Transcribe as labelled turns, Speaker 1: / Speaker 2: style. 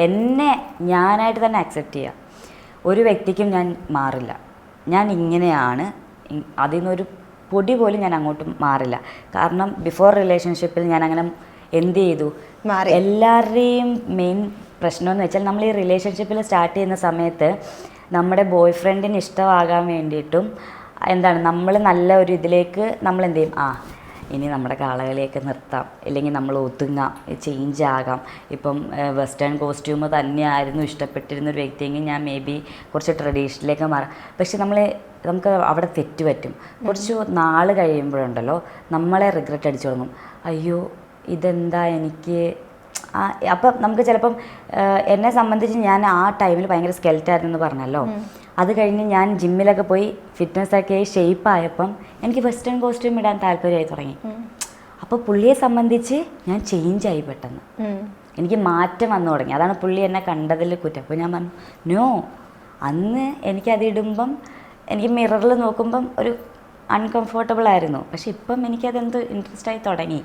Speaker 1: എന്നെ ഞാനായിട്ട് തന്നെ അക്സെപ്റ്റ് ചെയ്യുക. ഒരു വ്യക്തിക്കും ഞാൻ മാറില്ല, ഞാൻ ഇങ്ങനെയാണ്, അതിൽ നിന്നൊരു പൊടി പോലും ഞാൻ അങ്ങോട്ട് മാറില്ല. കാരണം ബിഫോർ റിലേഷൻഷിപ്പിൽ ഞാൻ അങ്ങനെ എന്ത് ചെയ്തു, എല്ലാവരുടെയും മെയിൻ പ്രശ്നമെന്ന് വെച്ചാൽ നമ്മൾ ഈ റിലേഷൻഷിപ്പിൽ സ്റ്റാർട്ട് ചെയ്യുന്ന സമയത്ത് നമ്മുടെ ബോയ് ഫ്രണ്ടിന് ഇഷ്ടമാകാൻ വേണ്ടിയിട്ടും എന്താണ് നമ്മൾ നല്ല ഒരു ഇതിലേക്ക് നമ്മൾ എന്ത് ചെയ്യും, ഇനി നമ്മുടെ കാളകളിയൊക്കെ നിർത്താം, ഇല്ലെങ്കിൽ നമ്മൾ ഒതുങ്ങാം, ചേഞ്ച് ആകാം. ഇപ്പം വെസ്റ്റേൺ കോസ്റ്റ്യൂം തന്നെയായിരുന്നു ഇഷ്ടപ്പെട്ടിരുന്ന ഒരു വ്യക്തിയെങ്കിൽ ഞാൻ മേ ബി കുറച്ച് ട്രഡീഷണലിലേക്ക് മാറാം. പക്ഷെ നമുക്ക് അവിടെ തെറ്റ് പറ്റും. കുറച്ച് നാൾ കഴിയുമ്പോഴുണ്ടല്ലോ നമ്മളെ റിഗ്രറ്റ് അടിച്ചു തുടങ്ങും. അയ്യോ ഇതെന്താ എനിക്ക്. അപ്പം നമുക്ക് ചിലപ്പം എന്നെ സംബന്ധിച്ച് ഞാൻ ആ ടൈമിൽ ഭയങ്കര സ്കെൽറ്റായിരുന്നു പറഞ്ഞല്ലോ. അത് കഴിഞ്ഞ് ഞാൻ ജിമ്മിലൊക്കെ പോയി ഫിറ്റ്നസ്സൊക്കെ ഷേപ്പായപ്പം എനിക്ക് വെസ്റ്റേൺ കോസ്റ്റ്യൂം ഇടാൻ താല്പര്യമായി തുടങ്ങി. അപ്പോൾ പുള്ളിയെ സംബന്ധിച്ച് ഞാൻ ചേഞ്ചായി പെട്ടെന്ന്, എനിക്ക് മാറ്റം വന്നു തുടങ്ങി. അതാണ് പുള്ളി എന്നെ കണ്ടതിൽ കുറ്റം. അപ്പോൾ ഞാൻ പറഞ്ഞു നോ, അന്ന് എനിക്കതിടുമ്പം എനിക്ക് മിററിൽ നോക്കുമ്പം ഒരു അൺകംഫർട്ടബിൾ ആയിരുന്നു. പക്ഷെ ഇപ്പം എനിക്കതെന്തോ ഇൻട്രസ്റ്റ് ആയി തുടങ്ങി.